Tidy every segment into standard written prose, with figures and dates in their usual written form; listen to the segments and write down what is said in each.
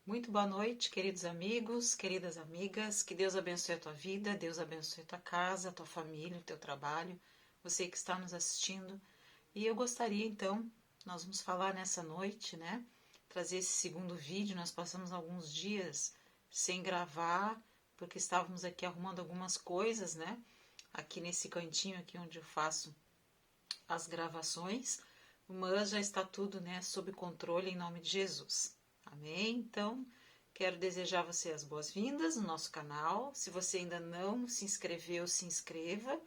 Muito boa noite, queridos amigos, queridas amigas. Que Deus abençoe a tua vida, Deus abençoe a tua casa, a tua família, o teu trabalho, você que está nos assistindo. E eu gostaria, então, nós vamos falar nessa noite, né? Trazer esse segundo vídeo. Nós passamos alguns dias sem gravar, porque estávamos aqui arrumando algumas coisas, né? Aqui nesse cantinho aqui onde eu faço as gravações, mas já está tudo, né, sob controle em nome de Jesus. Amém? Então, quero desejar a você as boas-vindas no nosso canal. Se você ainda não se inscreveu, se inscreva.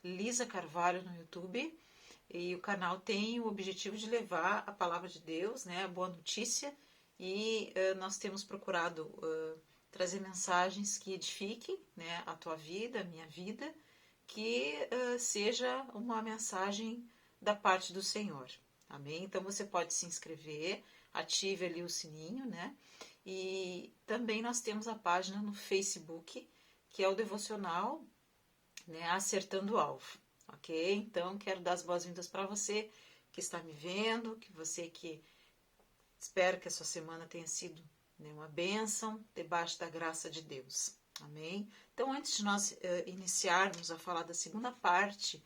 Lisa Carvalho no YouTube. E o canal tem o objetivo de levar a palavra de Deus, né, a boa notícia. E nós temos procurado trazer mensagens que edifiquem, né, a tua vida, a minha vida, que seja uma mensagem da parte do Senhor. Amém? Então você pode se inscrever, ative ali o sininho, né? E também nós temos a página no Facebook, que é o devocional, né, Acertando o Alvo. Ok? Então quero dar as boas-vindas para você que está me vendo, que você que espero que a sua semana tenha sido, né, uma bênção debaixo da graça de Deus. Amém? Então, antes de nós iniciarmos a falar da segunda parte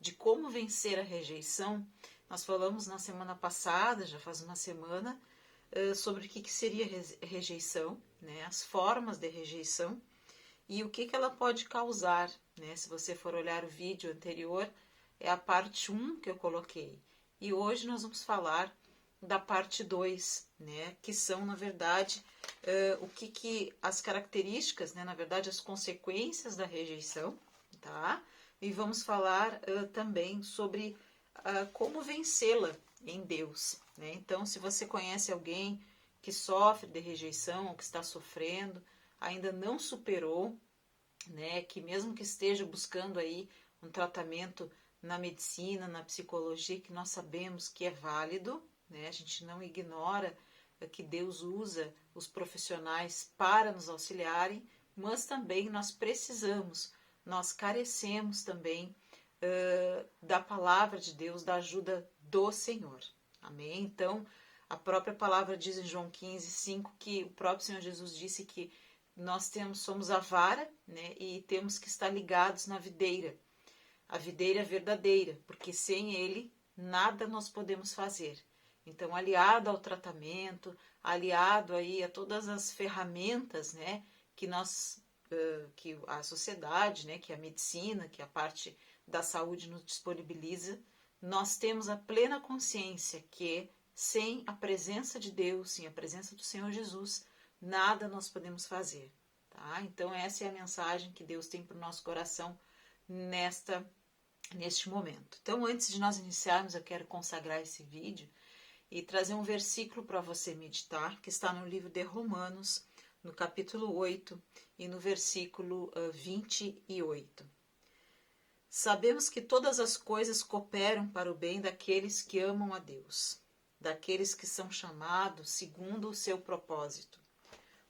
de como vencer a rejeição, nós falamos na semana passada, já faz uma semana, sobre o que seria rejeição, né, as formas de rejeição e o que ela pode causar. Né? Se você for olhar o vídeo anterior, é a parte 1 que eu coloquei. E hoje nós vamos falar da parte 2, né, que são, na verdade, o que as características, né, na verdade, as consequências da rejeição, tá? E vamos falar também sobre como vencê-la em Deus, né? Então, se você conhece alguém que sofre de rejeição ou que está sofrendo, ainda não superou, né, que mesmo que esteja buscando aí um tratamento na medicina, na psicologia, que nós sabemos que é válido, né? A gente não ignora que Deus usa os profissionais para nos auxiliarem, mas também nós precisamos, nós carecemos também da palavra de Deus, da ajuda do Senhor. Amém? Então, a própria palavra diz em João 15:5 que o próprio Senhor Jesus disse que nós somos a vara, né, e temos que estar ligados na videira. A videira verdadeira, porque sem ele nada nós podemos fazer. Então, aliado ao tratamento, aliado aí a todas as ferramentas, né, que que a sociedade, né, que a medicina, que a parte da saúde nos disponibiliza, nós temos a plena consciência que sem a presença de Deus, sem a presença do Senhor Jesus, nada nós podemos fazer. Tá? Então, essa é a mensagem que Deus tem para o nosso coração neste momento. Então, antes de nós iniciarmos, eu quero consagrar esse vídeo e trazer um versículo para você meditar, que está no livro de Romanos, no capítulo 8 e no versículo 28. Sabemos que todas as coisas cooperam para o bem daqueles que amam a Deus, daqueles que são chamados segundo o seu propósito.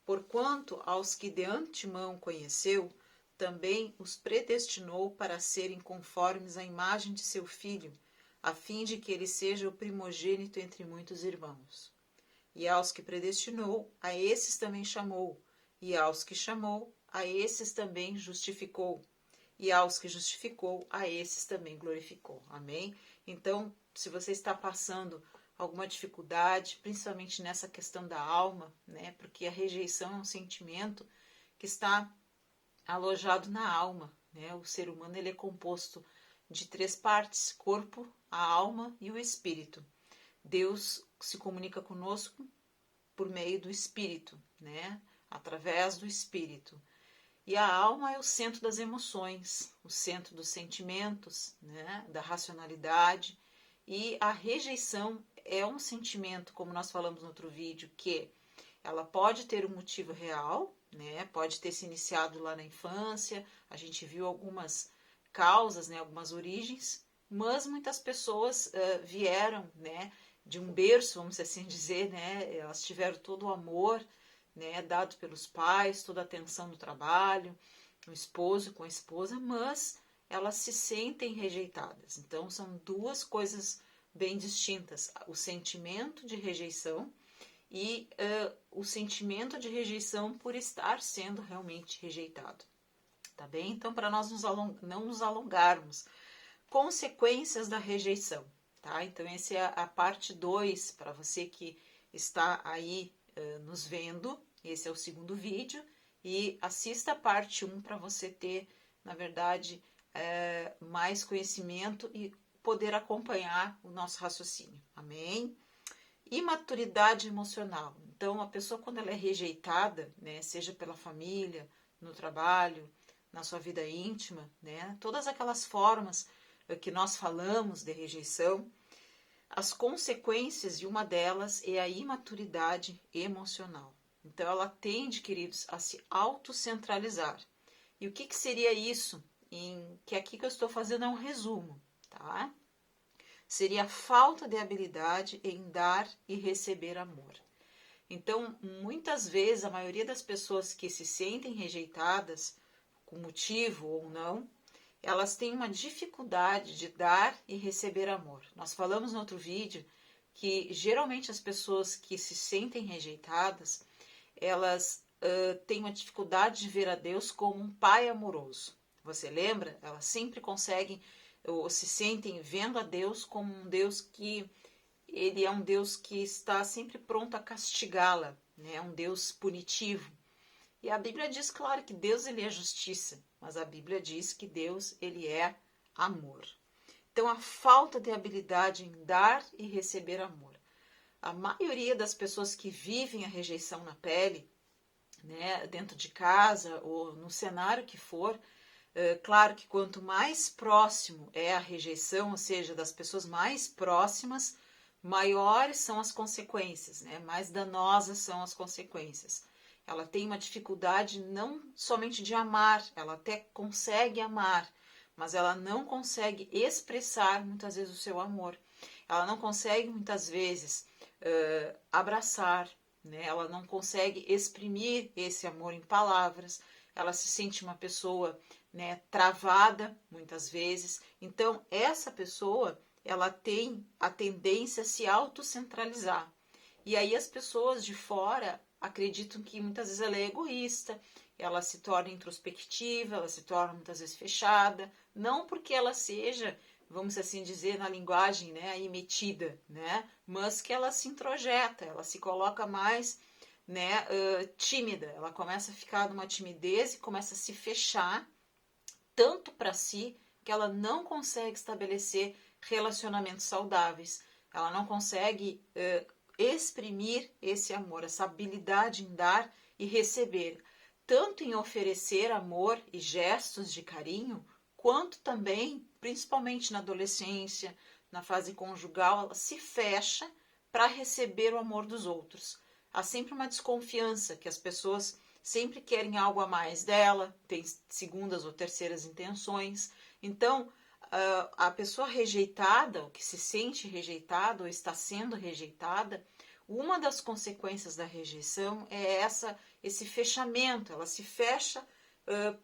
Porquanto aos que de antemão conheceu, também os predestinou para serem conformes à imagem de seu Filho, a fim de que ele seja o primogênito entre muitos irmãos. E aos que predestinou, a esses também chamou, e aos que chamou, a esses também justificou, e aos que justificou, a esses também glorificou. Amém? Então, se você está passando alguma dificuldade, principalmente nessa questão da alma, né? Porque a rejeição é um sentimento que está alojado na alma, né? O ser humano ele é composto de 3 partes: corpo, a alma e o espírito. Deus se comunica conosco por meio do espírito, né? Através do espírito. E a alma é o centro das emoções, o centro dos sentimentos, né? Da racionalidade. E a rejeição é um sentimento, como nós falamos no outro vídeo, que ela pode ter um motivo real, né? Pode ter se iniciado lá na infância, a gente viu algumas causas, né? Algumas origens, mas muitas pessoas vieram, né? De um berço, vamos assim dizer, né? Elas tiveram todo o amor, né? Dado pelos pais, toda a atenção no trabalho, o esposo com a esposa, mas elas se sentem rejeitadas. Então, são 2 coisas bem distintas: o sentimento de rejeição e o sentimento de rejeição por estar sendo realmente rejeitado. Tá bem? Então, para nós não nos alongarmos, consequências da rejeição. Tá? Então, essa é a parte 2 para você que está aí nos vendo. Esse é o segundo vídeo. E assista a parte 1 para você ter, na verdade, mais conhecimento e poder acompanhar o nosso raciocínio. Amém? Imaturidade emocional. Então, a pessoa, quando ela é rejeitada, né, seja pela família, no trabalho, na sua vida íntima, né, todas aquelas formas que nós falamos de rejeição, as consequências de uma delas é a imaturidade emocional. Então, ela tende, queridos, a se autocentralizar. E o que seria isso? Que aqui que eu estou fazendo é um resumo, tá? Seria a falta de habilidade em dar e receber amor. Então, muitas vezes, a maioria das pessoas que se sentem rejeitadas, com motivo ou não, elas têm uma dificuldade de dar e receber amor. Nós falamos no outro vídeo que, geralmente, as pessoas que se sentem rejeitadas, elas têm uma dificuldade de ver a Deus como um pai amoroso. Você lembra? Elas sempre conseguem ou se sentem vendo a Deus como um Deus que ele é um Deus que está sempre pronto a castigá-la, né? Um Deus punitivo. E a Bíblia diz, claro, que Deus ele é justiça, mas a Bíblia diz que Deus ele é amor. Então, a falta de habilidade em dar e receber amor. A maioria das pessoas que vivem a rejeição na pele, né, dentro de casa ou no cenário que for, claro que quanto mais próximo é a rejeição, ou seja, das pessoas mais próximas, maiores são as consequências, né? Mais danosas são as consequências. Ela tem uma dificuldade não somente de amar, ela até consegue amar, mas ela não consegue expressar muitas vezes o seu amor. Ela não consegue muitas vezes abraçar, né? Ela não consegue exprimir esse amor em palavras. Ela se sente uma pessoa, né, travada muitas vezes. Então, essa pessoa, ela tem a tendência a se autocentralizar. E aí as pessoas de fora acreditam que muitas vezes ela é egoísta, ela se torna introspectiva, ela se torna muitas vezes fechada, não porque ela seja, vamos assim dizer, na linguagem, né, aí metida, né, mas que ela se introjeta, ela se coloca mais, né, tímida, ela começa a ficar numa timidez e começa a se fechar tanto para si que ela não consegue estabelecer relacionamentos saudáveis, ela não consegue exprimir esse amor, essa habilidade em dar e receber, tanto em oferecer amor e gestos de carinho, quanto também, principalmente na adolescência, na fase conjugal, ela se fecha para receber o amor dos outros. Há sempre uma desconfiança que as pessoas sempre querem algo a mais dela, tem segundas ou terceiras intenções. Então, a pessoa rejeitada, ou que se sente rejeitada ou está sendo rejeitada, uma das consequências da rejeição é esse fechamento. Ela se fecha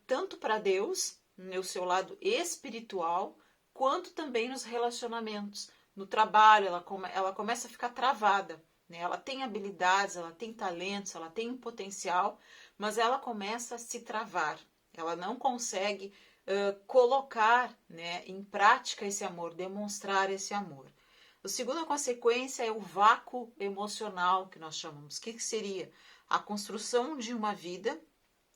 tanto para Deus, no seu lado espiritual, quanto também nos relacionamentos. No trabalho, ela começa a ficar travada. Né? Ela tem habilidades, ela tem talentos, ela tem um potencial, mas ela começa a se travar. Ela não consegue colocar, né, em prática esse amor, demonstrar esse amor. A segunda consequência é o vácuo emocional, que nós chamamos. O que seria? A construção de uma vida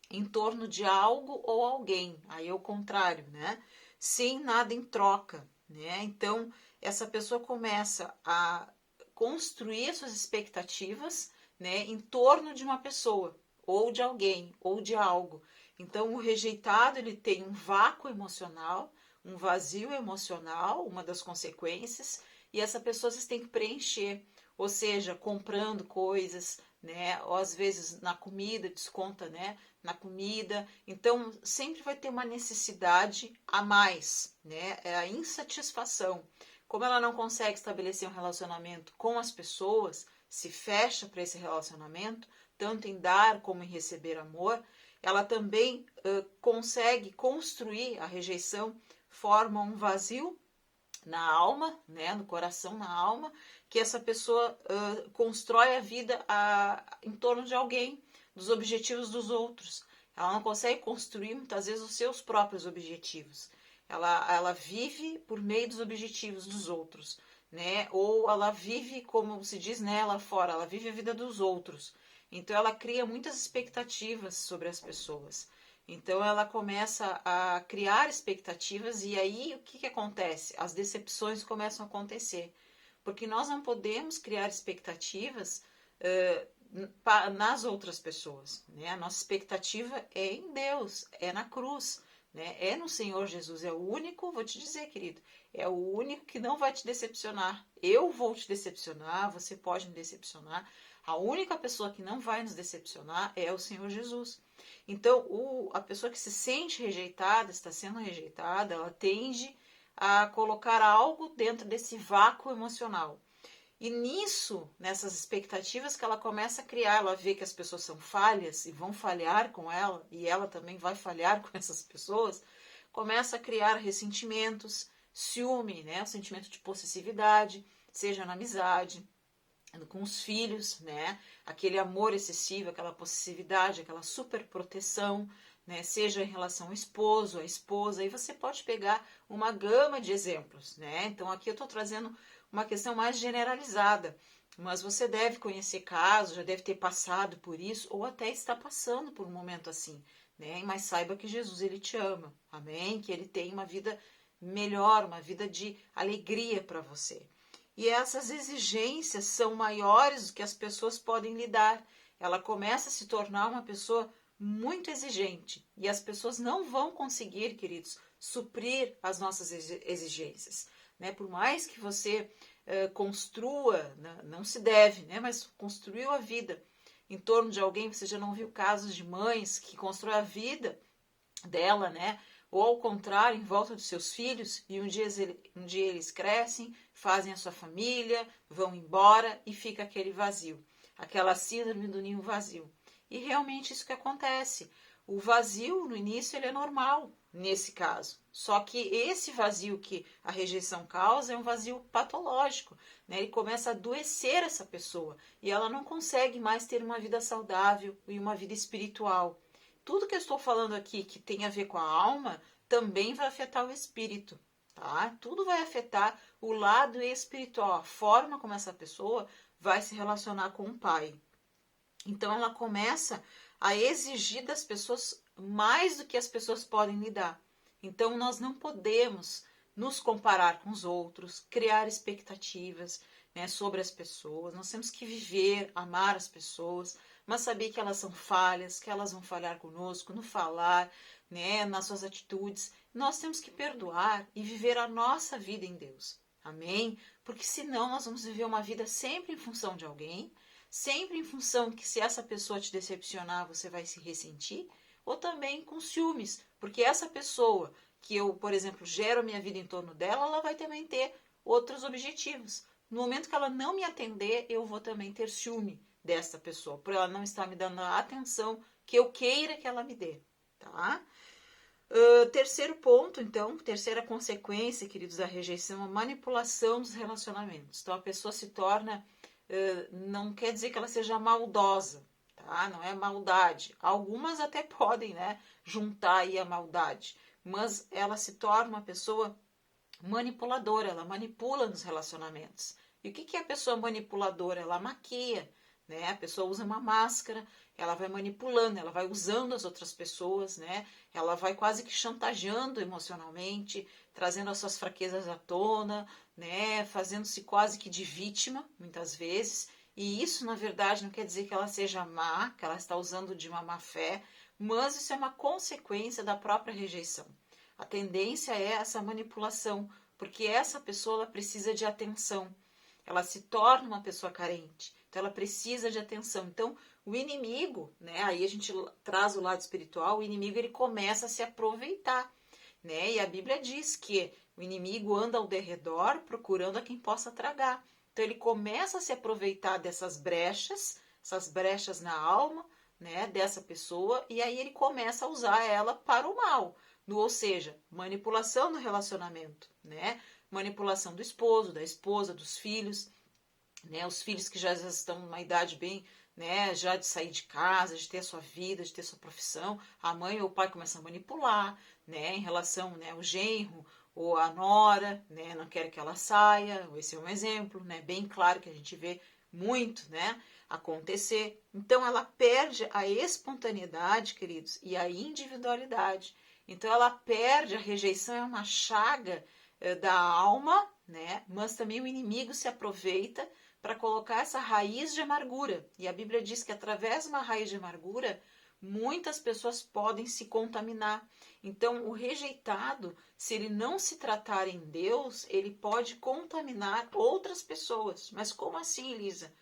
em torno de algo ou alguém. Aí é o contrário, né? Sem nada em troca, né? Então, essa pessoa começa a construir suas expectativas, né, em torno de uma pessoa, ou de alguém, ou de algo. Então, o rejeitado, ele tem um vácuo emocional, um vazio emocional, uma das consequências, e essa pessoa vocês têm que preencher, ou seja, comprando coisas, né, ou às vezes na comida, desconta, né, na comida. Então, sempre vai ter uma necessidade a mais, né, é a insatisfação. Como ela não consegue estabelecer um relacionamento com as pessoas, se fecha para esse relacionamento, tanto em dar como em receber amor, ela também consegue construir a rejeição, forma um vazio na alma, né, no coração, na alma, que essa pessoa constrói a vida em torno de alguém, dos objetivos dos outros. Ela não consegue construir, muitas vezes, os seus próprios objetivos. Ela vive por meio dos objetivos dos outros, né? Ou ela vive, como se diz, né, lá fora, ela vive a vida dos outros. Então, ela cria muitas expectativas sobre as pessoas. Então, ela começa a criar expectativas e aí o que acontece? As decepções começam a acontecer. Porque nós não podemos criar expectativas nas outras pessoas, né? A nossa expectativa é em Deus, é na cruz, né? É no Senhor Jesus, é o único, vou te dizer, querido, é o único que não vai te decepcionar. Eu vou te decepcionar, você pode me decepcionar. A única pessoa que não vai nos decepcionar é o Senhor Jesus. Então, a pessoa que se sente rejeitada, está sendo rejeitada, ela tende a colocar algo dentro desse vácuo emocional. E nisso, nessas expectativas que ela começa a criar, ela vê que as pessoas são falhas e vão falhar com ela, e ela também vai falhar com essas pessoas, começa a criar ressentimentos, ciúme, né? O sentimento de possessividade, seja na amizade, com os filhos, né? Aquele amor excessivo, aquela possessividade, aquela superproteção, né? Seja em relação ao esposo, à esposa, aí você pode pegar uma gama de exemplos, né? Então aqui eu estou trazendo uma questão mais generalizada, mas você deve conhecer casos, já deve ter passado por isso, ou até está passando por um momento assim, né? Mas saiba que Jesus, ele te ama, amém? Que ele tem uma vida melhor, uma vida de alegria para você. E essas exigências são maiores do que as pessoas podem lidar. Ela começa a se tornar uma pessoa muito exigente. E as pessoas não vão conseguir, queridos, suprir as nossas exigências. Né? Por mais que você construa, não se deve, né? Mas construiu a vida em torno de alguém, você já não viu casos de mães que constroem a vida dela, né? Ou ao contrário, em volta dos seus filhos, e um dia eles crescem, fazem a sua família, vão embora e fica aquele vazio, aquela síndrome do ninho vazio. E realmente isso que acontece. O vazio, no início, ele é normal nesse caso. Só que esse vazio que a rejeição causa é um vazio patológico, né? Ele começa a adoecer essa pessoa e ela não consegue mais ter uma vida saudável e uma vida espiritual. Tudo que eu estou falando aqui que tem a ver com a alma também vai afetar o espírito, tá? Tudo vai afetar o lado espiritual, a forma como essa pessoa vai se relacionar com o Pai. Então ela começa a exigir das pessoas mais do que as pessoas podem lhe dar. Então nós não podemos nos comparar com os outros, criar expectativas, né, sobre as pessoas. Nós temos que viver, amar as pessoas, mas saber que elas são falhas, que elas vão falhar conosco no falar, né, nas suas atitudes. Nós temos que perdoar e viver a nossa vida em Deus. Amém? Porque senão nós vamos viver uma vida sempre em função de alguém, sempre em função que se essa pessoa te decepcionar, você vai se ressentir, ou também com ciúmes, porque essa pessoa que eu, por exemplo, gero a minha vida em torno dela, ela vai também ter outros objetivos. No momento que ela não me atender, eu vou também ter ciúme dessa pessoa, por ela não estar me dando a atenção que eu queira que ela me dê, tá? Terceiro ponto, então, terceira consequência, queridos, da rejeição, a manipulação dos relacionamentos. Então, a pessoa se torna, não quer dizer que ela seja maldosa, tá? Não é maldade. Algumas até podem, né, juntar aí a maldade, mas ela se torna uma pessoa manipuladora, ela manipula nos relacionamentos. E o que é a pessoa manipuladora? Ela maquia, né? A pessoa usa uma máscara, ela vai manipulando, ela vai usando as outras pessoas, né? Ela vai quase que chantageando emocionalmente, trazendo as suas fraquezas à tona, né? Fazendo-se quase que de vítima, muitas vezes. E isso, na verdade, não quer dizer que ela seja má, que ela está usando de uma má fé, mas isso é uma consequência da própria rejeição. A tendência é essa manipulação, porque essa pessoa ela precisa de atenção. Ela se torna uma pessoa carente, então ela precisa de atenção. Então, o inimigo, né, aí a gente traz o lado espiritual, o inimigo ele começa a se aproveitar, né? E a Bíblia diz que o inimigo anda ao derredor procurando a quem possa tragar. Então ele começa a se aproveitar dessas brechas, essas brechas na alma, né, dessa pessoa, e aí ele começa a usar ela para o mal. Ou seja, manipulação no relacionamento, né? Manipulação do esposo, da esposa, dos filhos. né? Os filhos que já estão numa idade bem, né, já de sair de casa, de ter a sua vida, de ter a sua profissão, a mãe ou o pai começam a manipular, né, em relação, né, o genro ou a nora, né, não quer que ela saia. Esse é um exemplo, né, bem claro que a gente vê muito, né, acontecer. Então ela perde a espontaneidade, queridos, e a individualidade. Então ela perde, a rejeição é uma chaga da alma, né, mas também o inimigo se aproveita para colocar essa raiz de amargura. E a Bíblia diz que através de uma raiz de amargura, muitas pessoas podem se contaminar. Então, o rejeitado, se ele não se tratar em Deus, ele pode contaminar outras pessoas. Mas como assim, Elisa?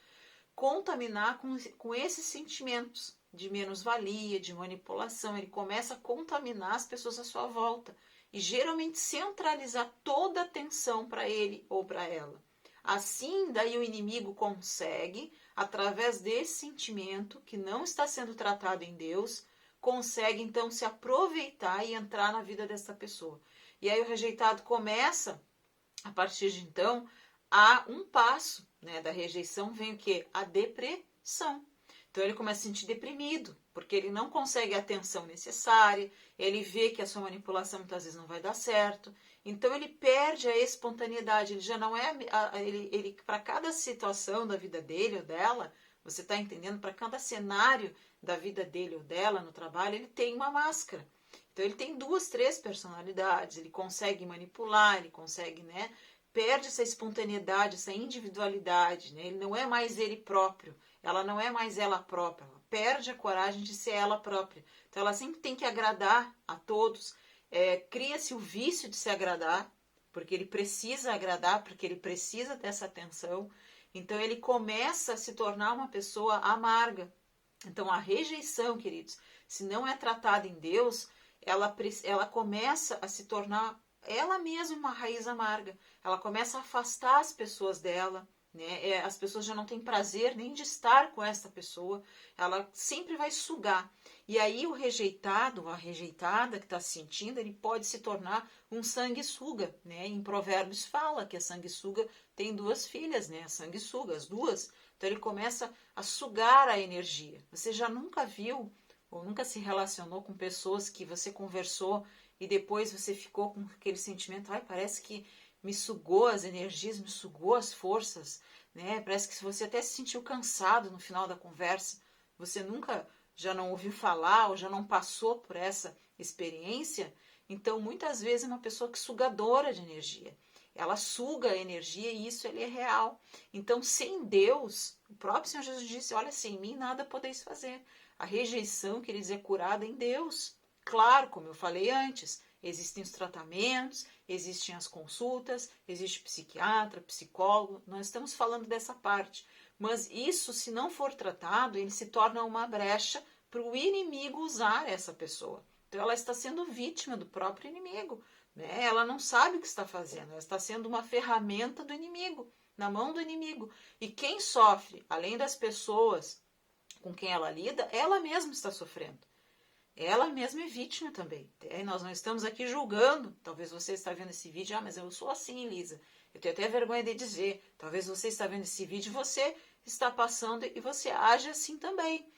Contaminar com esses sentimentos de menos-valia, de manipulação. Ele começa a contaminar as pessoas à sua volta. E geralmente centralizar toda a atenção para ele ou para ela. Assim, daí o inimigo consegue, através desse sentimento que não está sendo tratado em Deus, consegue então se aproveitar e entrar na vida dessa pessoa. E aí o rejeitado começa, a partir de então, a um passo, né, da rejeição vem o quê? A depressão. Então ele começa a se sentir deprimido, porque ele não consegue a atenção necessária, ele vê que a sua manipulação muitas vezes não vai dar certo, então ele perde a espontaneidade, ele já não é, ele para cada situação da vida dele ou dela, você está entendendo, para cada cenário da vida dele ou dela no trabalho, ele tem uma máscara. Então ele tem 2, 3 personalidades, ele consegue manipular, ele consegue, né, perde essa espontaneidade, essa individualidade, né? Ele não é mais ele próprio, ela não é mais ela própria, ela perde a coragem de ser ela própria. Então ela sempre tem que agradar a todos, cria-se o vício de se agradar, porque ele precisa agradar, porque ele precisa dessa atenção. Então ele começa a se tornar uma pessoa amarga. Então a rejeição, queridos, se não é tratada em Deus, ela começa a se tornar ela mesma uma raiz amarga. Ela começa a afastar as pessoas dela, né? As pessoas já não têm prazer nem de estar com essa pessoa, ela sempre vai sugar. E aí o rejeitado, a rejeitada que está se sentindo, ele pode se tornar um sanguessuga, né? Em Provérbios fala que a sanguessuga tem 2 filhas, né? A sanguessuga, as 2. Então ele começa a sugar a energia. Você já nunca viu ou nunca se relacionou com pessoas que você conversou e depois você ficou com aquele sentimento, parece que me sugou as energias, me sugou as forças, né? Parece que você até se sentiu cansado no final da conversa. Você nunca já não ouviu falar ou já não passou por essa experiência? Então, muitas vezes é uma pessoa que sugadora de energia. Ela suga a energia e isso ele é real. Então, sem Deus, o próprio Senhor Jesus disse, olha, sem mim nada podeis fazer. A rejeição, quer dizer, curada em Deus. Claro, como eu falei antes, existem os tratamentos, existem as consultas, existe psiquiatra, psicólogo, nós estamos falando dessa parte. Mas isso, se não for tratado, ele se torna uma brecha para o inimigo usar essa pessoa. Então ela está sendo vítima do próprio inimigo, né? Ela não sabe o que está fazendo, ela está sendo uma ferramenta do inimigo, na mão do inimigo. E quem sofre, além das pessoas com quem ela lida, ela mesma está sofrendo. Ela mesma é vítima também. Nós não estamos aqui julgando. Talvez você está vendo esse vídeo, mas eu sou assim, Elisa. Eu tenho até vergonha de dizer. Talvez você está vendo esse vídeo e você está passando e você age assim também.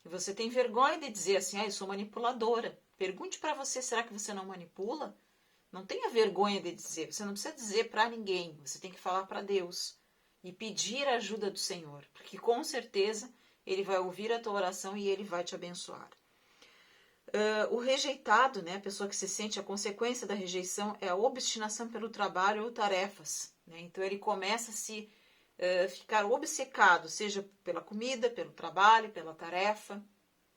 E você tem vergonha de dizer assim, eu sou manipuladora. Pergunte para você, será que você não manipula? Não tenha vergonha de dizer. Você não precisa dizer para ninguém. Você tem que falar para Deus e pedir a ajuda do Senhor, porque com certeza Ele vai ouvir a tua oração e Ele vai te abençoar. O rejeitado, né, a pessoa que se sente, a consequência da rejeição é a obstinação pelo trabalho ou tarefas. Né? Então ele começa a se ficar obcecado, seja pela comida, pelo trabalho, pela tarefa.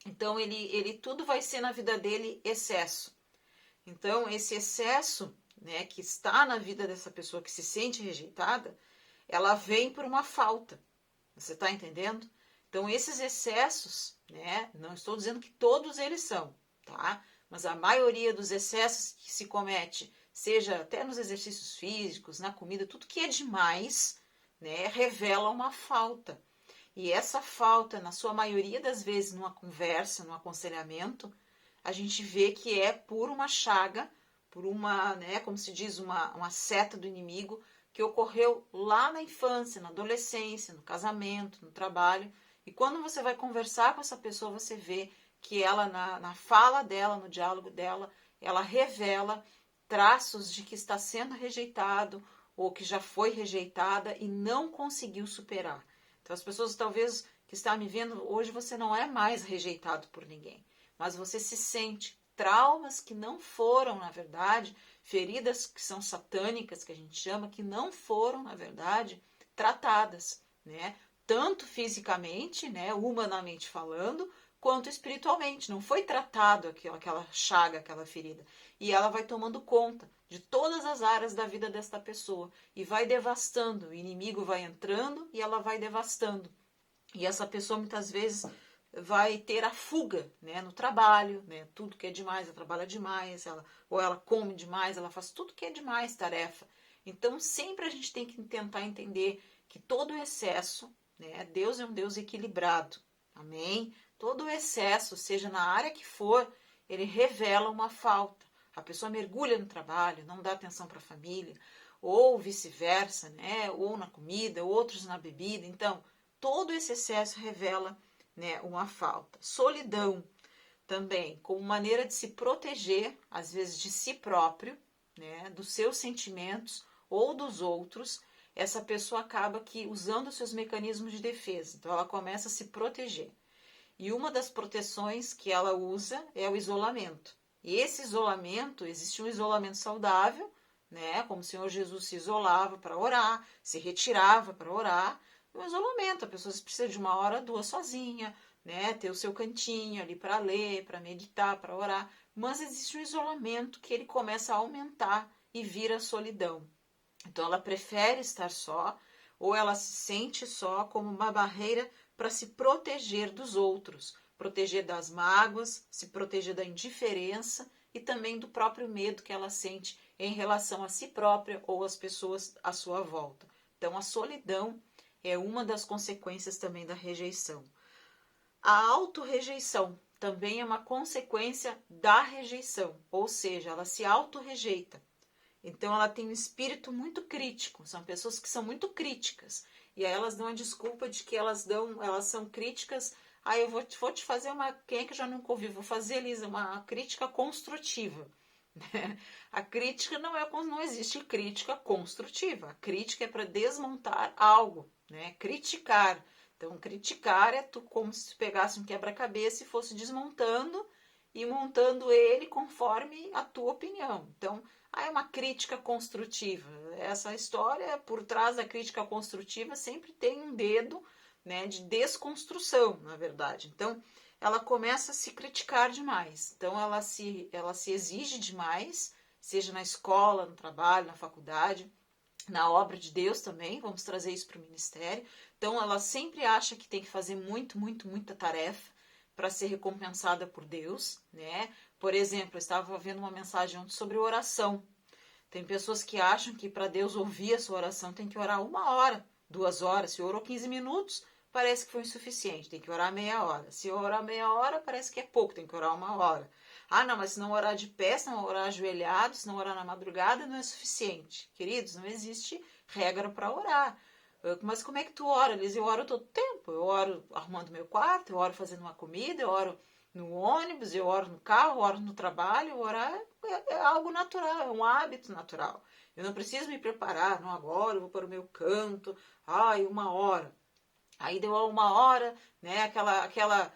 Então ele tudo vai ser na vida dele excesso. Então esse excesso, né, que está na vida dessa pessoa que se sente rejeitada, ela vem por uma falta. Você está entendendo? Então esses excessos, né, não estou dizendo que todos eles são, tá? Mas a maioria dos excessos que se comete, seja até nos exercícios físicos, na comida, tudo que é demais, né, revela uma falta. E essa falta, na sua maioria das vezes, numa conversa, num aconselhamento, a gente vê que é por uma chaga, por uma, né, como se diz, uma seta do inimigo que ocorreu lá na infância, na adolescência, no casamento, no trabalho. E quando você vai conversar com essa pessoa, você vê que ela, na fala dela, no diálogo dela, ela revela traços de que está sendo rejeitado ou que já foi rejeitada e não conseguiu superar. Então, as pessoas talvez que estão me vendo hoje, você não é mais rejeitado por ninguém, mas você se sente traumas que não foram, na verdade, feridas que são satânicas, que a gente chama, que não foram, na verdade, tratadas, né? Tanto fisicamente, né, humanamente falando, quanto espiritualmente. Não foi tratado aquela chaga, aquela ferida. E ela vai tomando conta de todas as áreas da vida desta pessoa e vai devastando. O inimigo vai entrando e ela vai devastando. E essa pessoa muitas vezes vai ter a fuga, né, no trabalho, né, tudo que é demais, ela trabalha demais, ou ela come demais, ela faz tudo que é demais, tarefa. Então sempre a gente tem que tentar entender que todo excesso, né, Deus é um Deus equilibrado, amém? Todo excesso, seja na área que for, ele revela uma falta. A pessoa mergulha no trabalho, não dá atenção para a família, ou vice-versa, né, ou na comida, outros na bebida. Então, todo esse excesso revela, né, uma falta. Solidão também, como maneira de se proteger, às vezes de si próprio, né, dos seus sentimentos ou dos outros, essa pessoa acaba que usando os seus mecanismos de defesa. Então ela começa a se proteger. E uma das proteções que ela usa é o isolamento. E esse isolamento, existe um isolamento saudável, né, como o Senhor Jesus se isolava para orar, se retirava para orar, um isolamento, a pessoa precisa de 1 hora, 2 sozinha, né? Ter o seu cantinho ali para ler, para meditar, para orar. Mas existe um isolamento que ele começa a aumentar e vira a solidão. Então ela prefere estar só, ou ela se sente só como uma barreira para se proteger dos outros, proteger das mágoas, se proteger da indiferença e também do próprio medo que ela sente em relação a si própria ou às pessoas à sua volta. Então a solidão é uma das consequências também da rejeição. A autorrejeição também é uma consequência da rejeição, ou seja, ela se autorrejeita. Então ela tem um espírito muito crítico, são pessoas que são muito críticas. E aí elas dão a desculpa de que elas são críticas. Ah, eu vou te fazer uma. Quem é que já nunca ouviu? Vou fazer, Elisa, uma crítica construtiva. A crítica não existe crítica construtiva. A crítica é para desmontar algo, né? Criticar. Então, criticar é como se tu pegasse um quebra-cabeça e fosse desmontando e montando ele conforme a tua opinião. Então, é uma crítica construtiva. Essa história, por trás da crítica construtiva, sempre tem um dedo, né, de desconstrução, na verdade. Então, ela começa a se criticar demais. Então, ela se exige demais, seja na escola, no trabalho, na faculdade, na obra de Deus também, vamos trazer isso para o ministério. Então, ela sempre acha que tem que fazer muita tarefa para ser recompensada por Deus, né? Por exemplo, eu estava vendo uma mensagem ontem sobre oração. Tem pessoas que acham que para Deus ouvir a sua oração tem que orar 1 hora, 2 horas. Se orou 15 minutos, parece que foi insuficiente, tem que orar meia hora. Se orar meia hora, parece que é pouco, tem que orar 1 hora. Ah, não, mas se não orar de pé, se não orar ajoelhado, se não orar na madrugada, não é suficiente. Queridos, não existe regra para orar. Mas como é que tu ora, Liz? Eu oro todo tempo. Eu oro arrumando meu quarto, eu oro fazendo uma comida, eu oro no ônibus, eu oro no carro, eu oro no trabalho. Orar é algo natural, é um hábito natural. Eu não preciso me preparar, não agora, eu vou para o meu canto, 1 hora. Aí deu 1 hora, né, aquela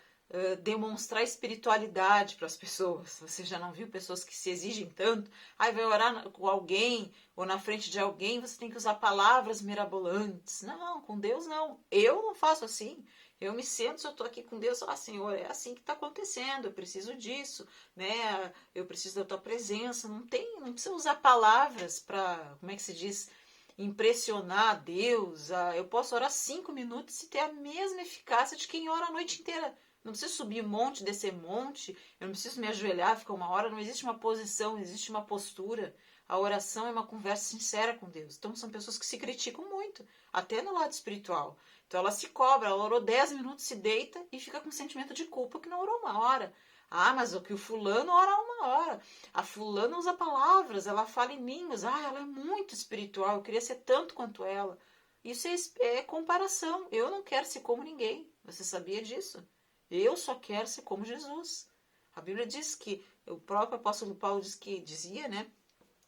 demonstrar espiritualidade para as pessoas. Você já não viu pessoas que se exigem tanto? Aí vai orar com alguém ou na frente de alguém, você tem que usar palavras mirabolantes. Não, com Deus não. Eu não faço assim. Eu me sento, se eu estou aqui com Deus, Senhor, é assim que está acontecendo, eu preciso disso, né? Eu preciso da tua presença. Não precisa usar palavras para, como é que se diz, impressionar a Deus. Eu posso orar 5 minutos e ter a mesma eficácia de quem ora a noite inteira. Não preciso subir monte, descer monte, eu não preciso me ajoelhar, ficar 1 hora, não existe uma posição, não existe uma postura. A oração é uma conversa sincera com Deus. Então são pessoas que se criticam muito, até no lado espiritual. Então ela se cobra, ela orou 10 minutos, se deita e fica com sentimento de culpa que não orou 1 hora. Ah, mas o que o fulano ora 1 hora. A fulana usa palavras, ela fala em línguas. Ah, ela é muito espiritual, eu queria ser tanto quanto ela. Isso é comparação. Eu não quero ser como ninguém. Você sabia disso? Eu só quero ser como Jesus. A Bíblia diz que, o próprio apóstolo Paulo dizia, né?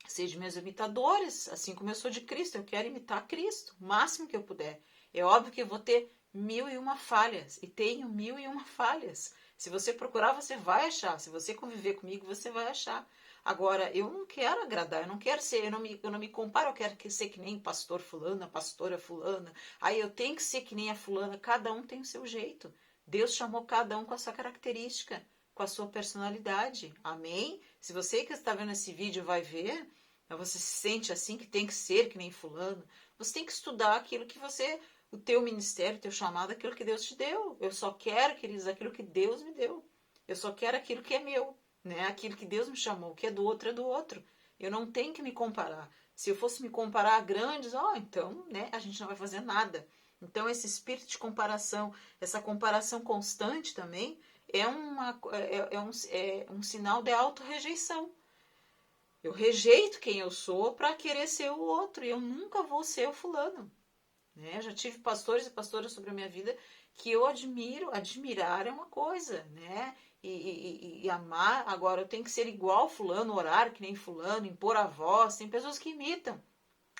Sejam meus imitadores, assim como eu sou de Cristo. Eu quero imitar Cristo, o máximo que eu puder. É óbvio que eu vou ter 1001 falhas, e tenho 1001 falhas. Se você procurar, você vai achar. Se você conviver comigo, você vai achar. Agora, eu não quero agradar, eu não quero ser, eu não me comparo, eu quero ser que nem pastor fulano, a pastora fulana. Aí eu tenho que ser que nem a fulana, cada um tem o seu jeito. Deus chamou cada um com a sua característica, com a sua personalidade. Amém? Se você que está vendo esse vídeo vai ver, você se sente assim que tem que ser que nem fulano, você tem que estudar aquilo que você, o teu ministério, o teu chamado, aquilo que Deus te deu. Eu só quero, queridos, aquilo que Deus me deu. Eu só quero aquilo que é meu, né? Aquilo que Deus me chamou, o que é do outro é do outro. Eu não tenho que me comparar. Se eu fosse me comparar a grandes, então, né, a gente não vai fazer nada. Então, esse espírito de comparação, essa comparação constante também, é um sinal de auto-rejeição. Eu rejeito quem eu sou para querer ser o outro. E eu nunca vou ser o fulano. Né? Já tive pastores e pastoras sobre a minha vida que eu admiro. Admirar é uma coisa, né? E amar. Agora, eu tenho que ser igual fulano, orar que nem fulano, impor a voz. Tem pessoas que imitam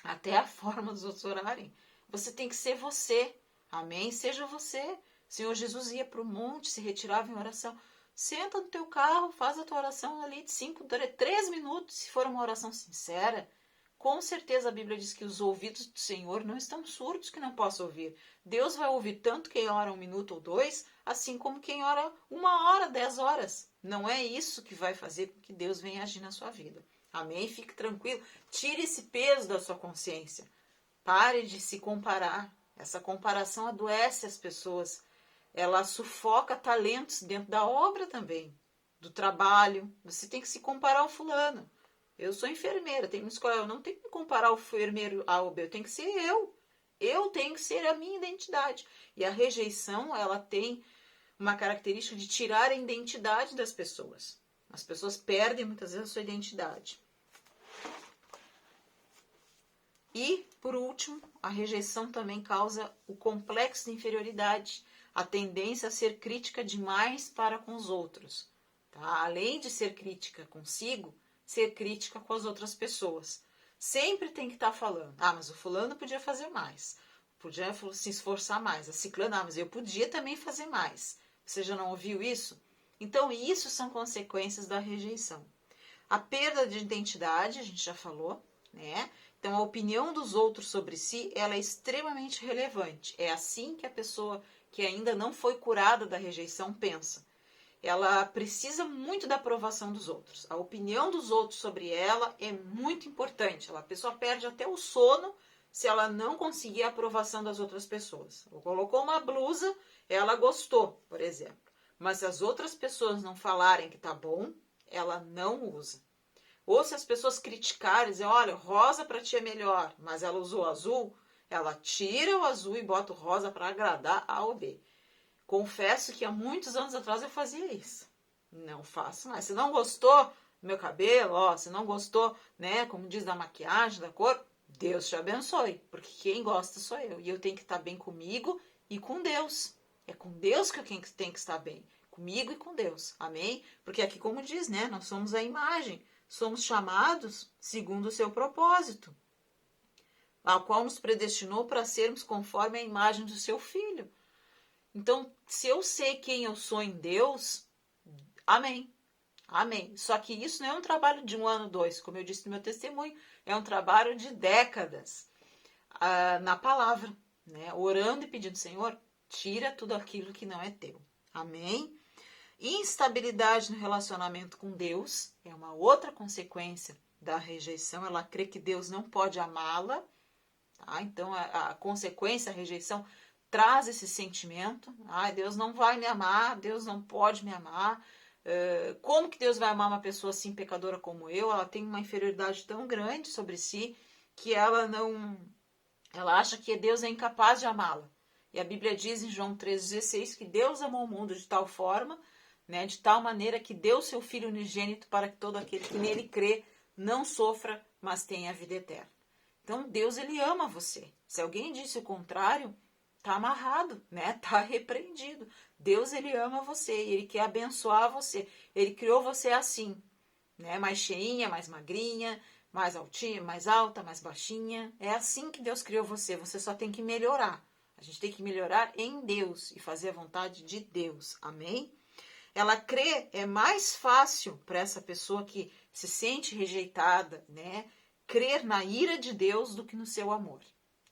até a forma dos outros orarem. Você tem que ser você. Amém? Seja você. O Senhor Jesus ia para o monte, se retirava em oração. Senta no teu carro, faz a tua oração ali de 3 minutos, se for uma oração sincera. Com certeza a Bíblia diz que os ouvidos do Senhor não estão surdos que não possa ouvir. Deus vai ouvir tanto quem ora 1 minuto ou 2, assim como quem ora 1 hora, 10 horas. Não é isso que vai fazer com que Deus venha agir na sua vida. Amém? Fique tranquilo. Tire esse peso da sua consciência. Pare de se comparar. Essa comparação adoece as pessoas. Ela sufoca talentos dentro da obra também, do trabalho. Você tem que se comparar ao fulano. Eu sou enfermeira, tenho que escolher. Eu não tenho que comparar o enfermeiro A ou B, eu tenho que ser eu. Eu tenho que ser a minha identidade. E a rejeição, ela tem uma característica de tirar a identidade das pessoas. As pessoas perdem muitas vezes a sua identidade. E, por último, a rejeição também causa o complexo de inferioridade, a tendência a ser crítica demais para com os outros. Tá? Além de ser crítica consigo, ser crítica com as outras pessoas. Sempre tem que estar falando, mas o fulano podia fazer mais, podia se esforçar mais, a ciclana, mas eu podia também fazer mais. Você já não ouviu isso? Então, isso são consequências da rejeição. A perda de identidade, a gente já falou, né? Então, a opinião dos outros sobre si, ela é extremamente relevante. É assim que a pessoa que ainda não foi curada da rejeição pensa. Ela precisa muito da aprovação dos outros. A opinião dos outros sobre ela é muito importante. A pessoa perde até o sono se ela não conseguir a aprovação das outras pessoas. Ela colocou uma blusa, ela gostou, por exemplo. Mas se as outras pessoas não falarem que tá bom, ela não usa. Ou se as pessoas criticarem, dizem, olha, rosa para ti é melhor, mas ela usou azul, ela tira o azul e bota o rosa para agradar A ou B. Confesso que há muitos anos atrás eu fazia isso. Não faço mais. Se não gostou do meu cabelo, se não gostou, né, como diz, da maquiagem, da cor, Deus te abençoe, porque quem gosta sou eu. E eu tenho que estar bem comigo e com Deus. É com Deus que eu tenho que estar bem. Comigo e com Deus. Amém? Porque aqui, como diz, né, nós somos a imagem. Somos chamados segundo o seu propósito, a qual nos predestinou para sermos conforme a imagem do seu Filho. Então, se eu sei quem eu sou em Deus, amém. Amém. Só que isso não é um trabalho de 1 ano, 2, como eu disse no meu testemunho, é um trabalho de décadas na palavra, né? Orando e pedindo, Senhor, tira tudo aquilo que não é teu. Amém? Instabilidade no relacionamento com Deus é uma outra consequência da rejeição. Ela crê que Deus não pode amá-la. Tá? Então, a consequência, a rejeição, traz esse sentimento. Deus não vai me amar, Deus não pode me amar. Como que Deus vai amar uma pessoa assim, pecadora como eu? Ela tem uma inferioridade tão grande sobre si que ela acha que Deus é incapaz de amá-la. E a Bíblia diz em João 3,16 que Deus amou o mundo de tal forma, né, de tal maneira que deu seu Filho unigênito para que todo aquele que nele crê não sofra, mas tenha a vida eterna. Então Deus, ele ama você. Se alguém disse o contrário, tá amarrado, né? Tá repreendido. Deus, ele ama você, ele quer abençoar você. Ele criou você assim, né? Mais cheinha, mais magrinha, mais altinha, mais alta, mais baixinha. É assim que Deus criou você. Você só tem que melhorar. A gente tem que melhorar em Deus e fazer a vontade de Deus. Amém? Ela crê, é mais fácil para essa pessoa que se sente rejeitada, né? Crer na ira de Deus do que no seu amor.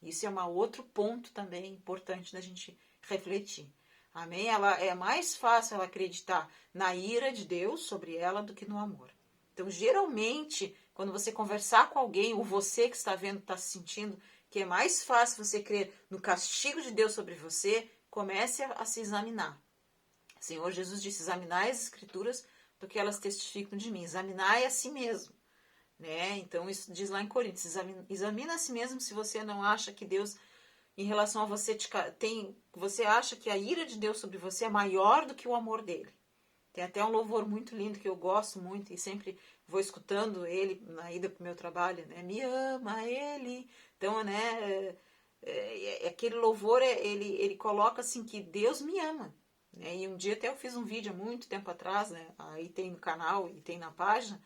Isso é um outro ponto também importante da gente refletir. Amém? Ela é mais fácil ela acreditar na ira de Deus sobre ela do que no amor. Então, geralmente, quando você conversar com alguém, ou você que está vendo, está se sentindo que é mais fácil você crer no castigo de Deus sobre você, comece a se examinar. O Senhor Jesus disse, examinai as escrituras, porque elas testificam de mim. Examinai a si mesmo. Né? Então, isso diz lá em Coríntios, examina a si mesmo se você não acha que Deus, em relação a você, você acha que a ira de Deus sobre você é maior do que o amor dele. Tem até um louvor muito lindo que eu gosto muito e sempre vou escutando ele na ida para o meu trabalho, né? Me ama ele. Então, né, aquele louvor, ele coloca assim que Deus me ama. Né? E um dia até eu fiz um vídeo há muito tempo atrás, né? Aí tem no canal e tem na página,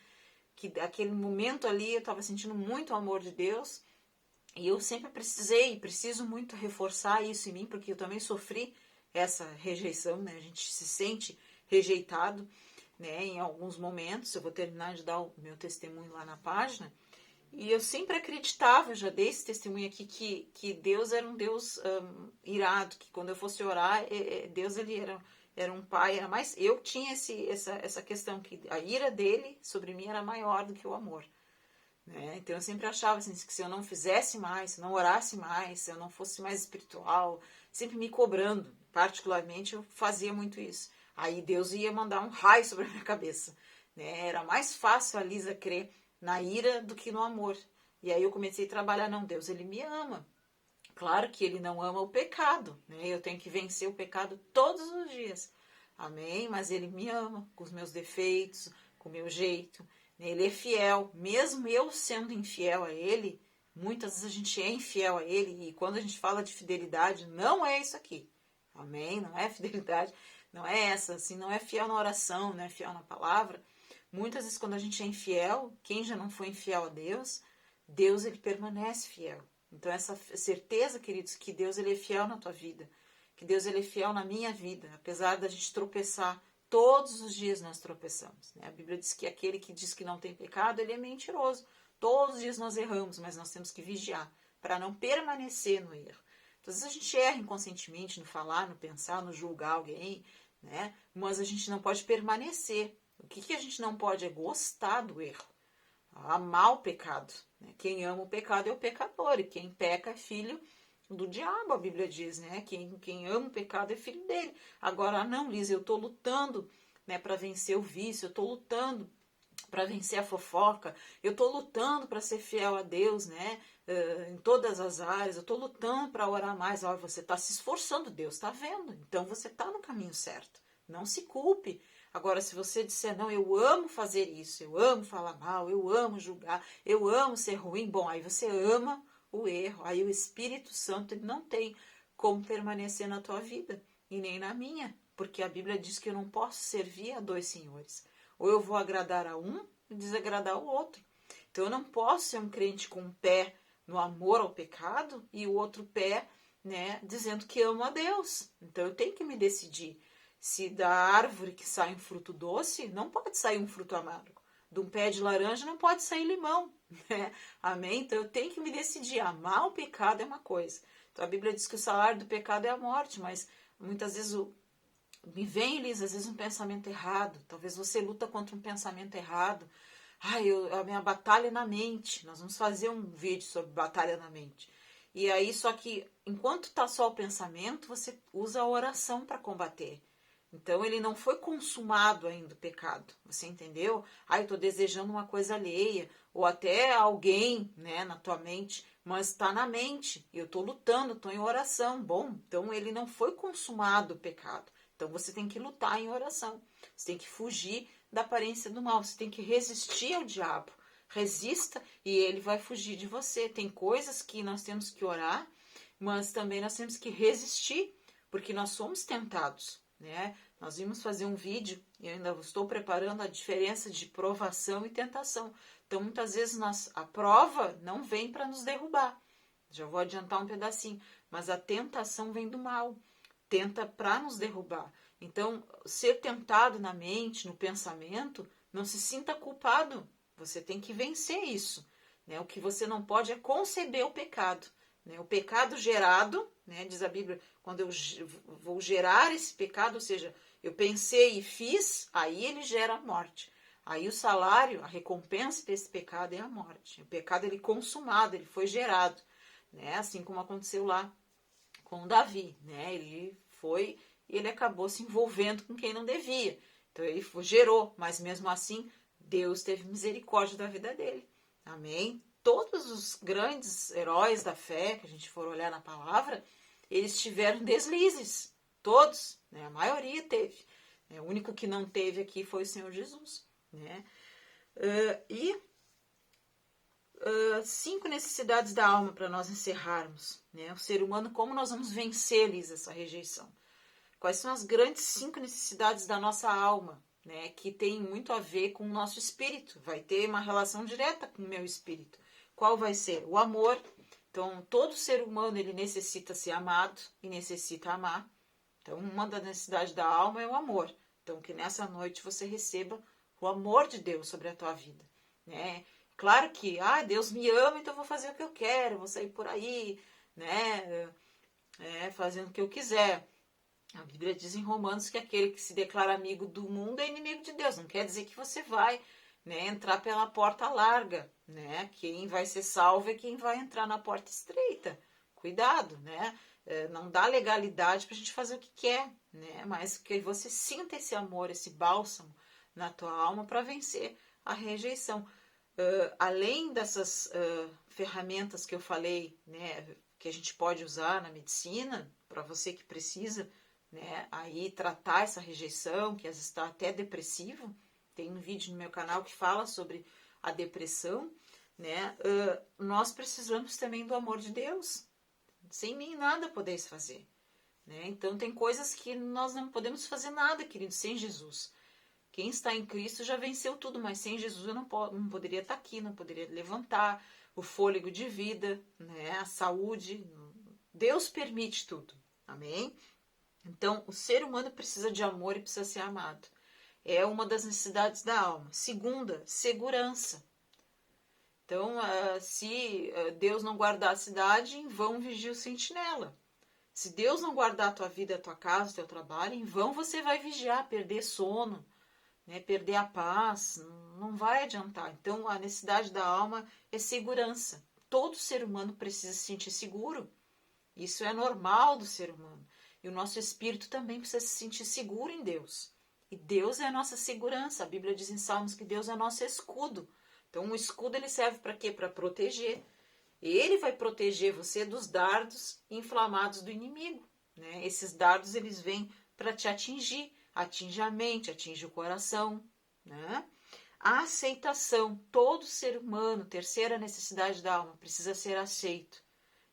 que aquele momento ali eu estava sentindo muito o amor de Deus e eu sempre preciso muito reforçar isso em mim, porque eu também sofri essa rejeição, né? A gente se sente rejeitado, né? Em alguns momentos, eu vou terminar de dar o meu testemunho lá na página, e eu sempre acreditava, já dei esse testemunho aqui, que Deus era um Deus irado, que quando eu fosse orar, Deus ele era um pai, era mais. Eu tinha essa questão que a ira dele sobre mim era maior do que o amor. Né? Então eu sempre achava assim, que se eu não fizesse mais, se eu não orasse mais, se eu não fosse mais espiritual, sempre me cobrando. Particularmente eu fazia muito isso. Aí Deus ia mandar um raio sobre a minha cabeça. Né? Era mais fácil a Lisa crer na ira do que no amor. E aí eu comecei a trabalhar, não, Deus, ele me ama. Claro que ele não ama o pecado, né? Eu tenho que vencer o pecado todos os dias. Amém? Mas ele me ama com os meus defeitos, com o meu jeito. Ele é fiel. Mesmo eu sendo infiel a ele, muitas vezes a gente é infiel a ele. E quando a gente fala de fidelidade, não é isso aqui. Amém? Não é fidelidade. Não é essa. Assim, não é fiel na oração, não é fiel na palavra. Muitas vezes quando a gente é infiel, quem já não foi infiel a Deus, Deus ele permanece fiel. Então essa certeza, queridos, que Deus ele é fiel na tua vida, que Deus ele é fiel na minha vida, apesar da gente tropeçar, todos os dias nós tropeçamos. Né? A Bíblia diz que aquele que diz que não tem pecado, ele é mentiroso. Todos os dias nós erramos, mas nós temos que vigiar para não permanecer no erro. Então, às vezes a gente erra inconscientemente no falar, no pensar, no julgar alguém, né? Mas a gente não pode permanecer. O que a gente não pode é gostar do erro, amar o pecado. Né? Quem ama o pecado é o pecador, e quem peca é filho do diabo, a Bíblia diz, né? Quem ama o pecado é filho dele. Agora, não, Liz, eu estou lutando, né, para vencer o vício, eu estou lutando para vencer a fofoca, eu estou lutando para ser fiel a Deus, né? Em todas as áreas, eu estou lutando para orar mais. Olha, você está se esforçando, Deus está vendo, então você está no caminho certo. Não se culpe. Agora, se você disser, não, eu amo fazer isso, eu amo falar mal, eu amo julgar, eu amo ser ruim, bom, aí você ama o erro, aí o Espírito Santo ele não tem como permanecer na tua vida e nem na minha, porque a Bíblia diz que eu não posso servir a dois senhores. Ou eu vou agradar a um e desagradar o outro. Então eu não posso ser um crente com um pé no amor ao pecado e o outro pé, né, dizendo que amo a Deus. Então eu tenho que me decidir. Se da árvore que sai um fruto doce, não pode sair um fruto amargo. De um pé de laranja não pode sair limão. Né? Amém? Então eu tenho que me decidir. Amar o pecado é uma coisa. Então a Bíblia diz que o salário do pecado é a morte, mas muitas vezes me vem, Elisa, às vezes um pensamento errado. Talvez você luta contra um pensamento errado. A minha batalha é na mente. Nós vamos fazer um vídeo sobre batalha na mente. E aí, só que enquanto está só o pensamento, você usa a oração para combater. Então, ele não foi consumado ainda o pecado. Você entendeu? Eu estou desejando uma coisa alheia. Ou até alguém, né, na tua mente, mas está na mente. Eu estou lutando, estou em oração. Bom, então ele não foi consumado o pecado. Então você tem que lutar em oração. Você tem que fugir da aparência do mal. Você tem que resistir ao diabo. Resista e ele vai fugir de você. Tem coisas que nós temos que orar, mas também nós temos que resistir, porque nós somos tentados, né? Nós vimos fazer um vídeo, e eu ainda estou preparando a diferença de provação e tentação. Então, muitas vezes a prova não vem para nos derrubar. Já vou adiantar um pedacinho. Mas a tentação vem do mal. Tenta para nos derrubar. Então, ser tentado na mente, no pensamento, não se sinta culpado. Você tem que vencer isso, né? O que você não pode é conceber o pecado, né? O pecado gerado, né? Diz a Bíblia, quando eu vou gerar esse pecado, ou seja, eu pensei e fiz, aí ele gera a morte. Aí o salário, a recompensa desse pecado é a morte. O pecado ele consumado, ele foi gerado, né? Assim como aconteceu lá com Davi, né? Ele acabou se envolvendo com quem não devia. Então ele gerou, mas mesmo assim Deus teve misericórdia da vida dele. Amém? Todos os grandes heróis da fé, que a gente for olhar na palavra, eles tiveram deslizes. Todos, né? A maioria teve. O único que não teve aqui foi o Senhor Jesus, né? 5 necessidades da alma para nós encerrarmos, né? O ser humano, como nós vamos vencer, Liz, essa rejeição? Quais são as grandes 5 necessidades da nossa alma, né? Que tem muito a ver com o nosso espírito, vai ter uma relação direta com o meu espírito. Qual vai ser? O amor. Então, todo ser humano ele necessita ser amado e necessita amar. Então, uma das necessidades da alma é o amor. Então, que nessa noite você receba o amor de Deus sobre a tua vida, né? Claro que, Deus me ama, então eu vou fazer o que eu quero, vou sair por aí, né? Fazendo o que eu quiser. A Bíblia diz em Romanos que aquele que se declara amigo do mundo é inimigo de Deus. Não quer dizer que você vai, né, entrar pela porta larga, né? Quem vai ser salvo é quem vai entrar na porta estreita. Cuidado, né? Não dá legalidade para a gente fazer o que quer, né? Mas que você sinta esse amor, esse bálsamo na tua alma para vencer a rejeição. Além dessas ferramentas que eu falei, né, que a gente pode usar na medicina, para você que precisa, né, aí tratar essa rejeição, que às vezes está até depressivo, tem um vídeo no meu canal que fala sobre a depressão, né, nós precisamos também do amor de Deus. Sem mim nada podeis fazer, né? Então tem coisas que nós não podemos fazer nada, querido, sem Jesus. Quem está em Cristo já venceu tudo, mas sem Jesus eu não poderia estar aqui, não poderia levantar o fôlego de vida, né? A saúde. Deus permite tudo, amém? Então, o ser humano precisa de amor e precisa ser amado. É uma das necessidades da alma. Segunda, segurança. Então, se Deus não guardar a cidade, em vão vigia o sentinela. Se Deus não guardar a tua vida, a tua casa, o teu trabalho, em vão você vai vigiar, perder sono, né, perder a paz, não vai adiantar. Então, a necessidade da alma é segurança. Todo ser humano precisa se sentir seguro. Isso é normal do ser humano. E o nosso espírito também precisa se sentir seguro em Deus. E Deus é a nossa segurança. A Bíblia diz em Salmos que Deus é nosso escudo. Então, o escudo ele serve para quê? Para proteger. Ele vai proteger você dos dardos inflamados do inimigo, né? Esses dardos eles vêm para te atingir. Atinge a mente, atinge o coração, né? A aceitação. Todo ser humano, terceira necessidade da alma, precisa ser aceito.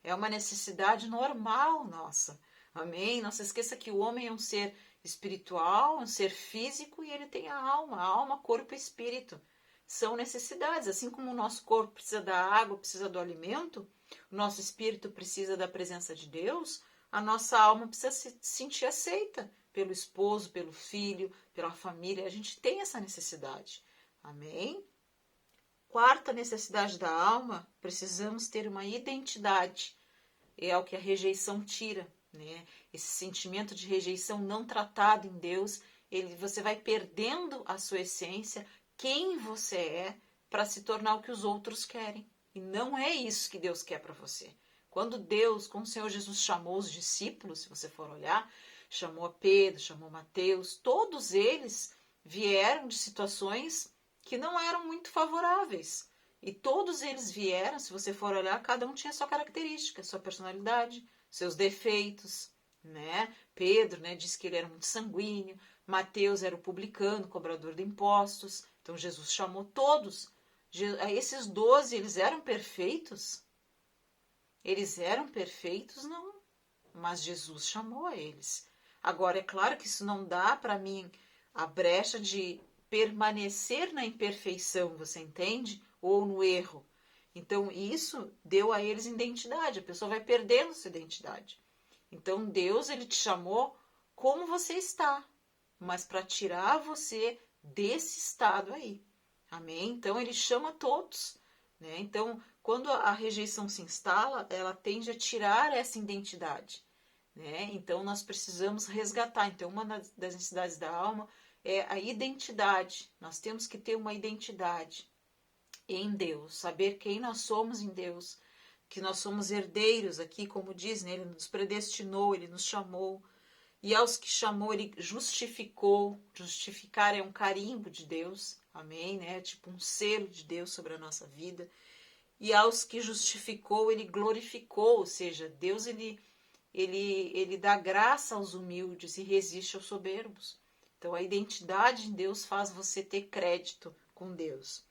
É uma necessidade normal nossa. Amém? Não se esqueça que o homem é um ser espiritual, um ser físico e ele tem a alma, corpo e espírito. São necessidades, assim como o nosso corpo precisa da água, precisa do alimento, o nosso espírito precisa da presença de Deus, a nossa alma precisa se sentir aceita pelo esposo, pelo filho, pela família. A gente tem essa necessidade. Amém? Quarta necessidade da alma, precisamos ter uma identidade. É o que a rejeição tira, né? Esse sentimento de rejeição não tratado em Deus, você vai perdendo a sua essência, quem você é, para se tornar o que os outros querem. E não é isso que Deus quer para você. Quando o Senhor Jesus chamou os discípulos, se você for olhar, chamou a Pedro, chamou Mateus, todos eles vieram de situações que não eram muito favoráveis. E todos eles vieram, se você for olhar, cada um tinha sua característica, sua personalidade, seus defeitos, né? Pedro, né, disse que ele era muito sanguíneo. Mateus era o publicano, cobrador de impostos. Então Jesus chamou todos. Esses 12, eles eram perfeitos? Eles eram perfeitos? Não. Mas Jesus chamou a eles. Agora, é claro que isso não dá para mim a brecha de permanecer na imperfeição, você entende? Ou no erro. Então, isso deu a eles identidade. A pessoa vai perdendo sua identidade. Então, Deus, ele te chamou como você está, mas para tirar você desse estado aí. Amém? Então, ele chama todos, né? Então, quando a rejeição se instala, ela tende a tirar essa identidade, né? Então, nós precisamos resgatar. Então, uma das necessidades da alma é a identidade. Nós temos que ter uma identidade em Deus, saber quem nós somos em Deus, que nós somos herdeiros aqui, como diz, né? Ele nos predestinou, ele nos chamou, e aos que chamou, ele justificou. Justificar é um carimbo de Deus, amém, né? Tipo um selo de Deus sobre a nossa vida. E aos que justificou, ele glorificou, ou seja, Deus, ele dá graça aos humildes e resiste aos soberbos. Então, a identidade em Deus faz você ter crédito com Deus.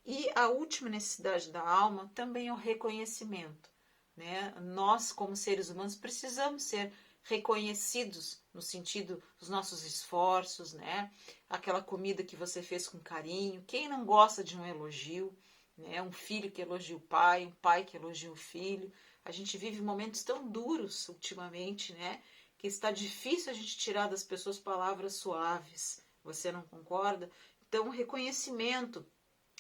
E a última necessidade da alma também é o reconhecimento, né? Nós, como seres humanos, precisamos ser reconhecidos no sentido dos nossos esforços, né? Aquela comida que você fez com carinho. Quem não gosta de um elogio, né? Um filho que elogia o pai, um pai que elogia o filho. A gente vive momentos tão duros ultimamente, né? Que está difícil a gente tirar das pessoas palavras suaves. Você não concorda? Então, reconhecimento.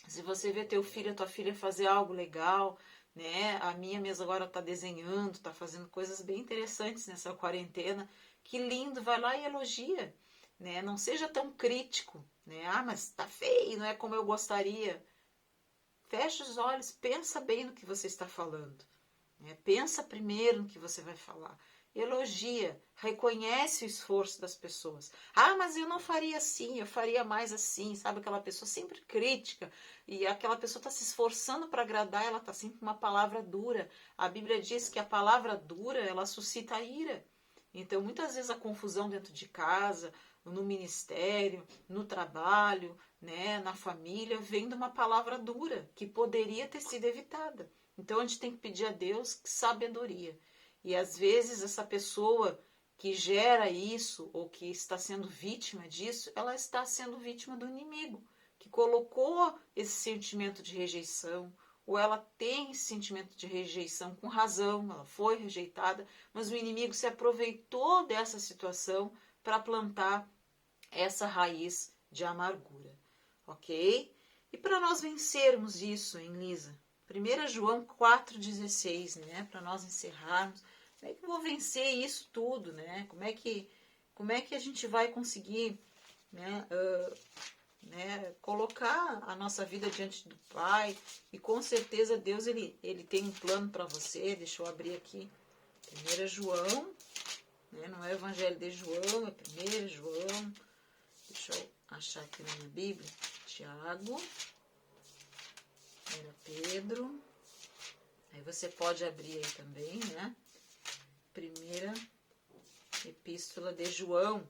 Se você vê teu filho, tua filha fazer algo legal, né? A minha mesmo agora está desenhando, está fazendo coisas bem interessantes nessa quarentena. Que lindo, vai lá e elogia, né? Não seja tão crítico, né? Ah, mas tá feio, não é como eu gostaria. Fecha os olhos, pensa bem no que você está falando, né? Pensa primeiro no que você vai falar. Elogia, reconhece o esforço das pessoas. Ah, mas eu não faria assim, eu faria mais assim, sabe? Aquela pessoa sempre crítica e aquela pessoa está se esforçando para agradar, ela está sempre com uma palavra dura. A Bíblia diz que a palavra dura, ela suscita ira. Então, muitas vezes a confusão dentro de casa, no ministério, no trabalho, né, na família, vem de uma palavra dura que poderia ter sido evitada. Então, a gente tem que pedir a Deus sabedoria. E às vezes essa pessoa que gera isso ou que está sendo vítima disso, ela está sendo vítima do inimigo, que colocou esse sentimento de rejeição, ou ela tem esse sentimento de rejeição com razão, ela foi rejeitada, mas o inimigo se aproveitou dessa situação para plantar essa raiz de amargura, ok? E para nós vencermos isso, hein, Lisa? 1 João 4,16, né? Para nós encerrarmos. Como é que eu vou vencer isso tudo, né? Como é que a gente vai conseguir, né, colocar a nossa vida diante do Pai? E com certeza Deus, ele tem um plano para você. Deixa eu abrir aqui. 1 João, né? Não é o Evangelho de João, é 1 João. Deixa eu achar aqui na minha Bíblia. Tiago. Era Pedro. Aí você pode abrir aí também, né? Primeira Epístola de João,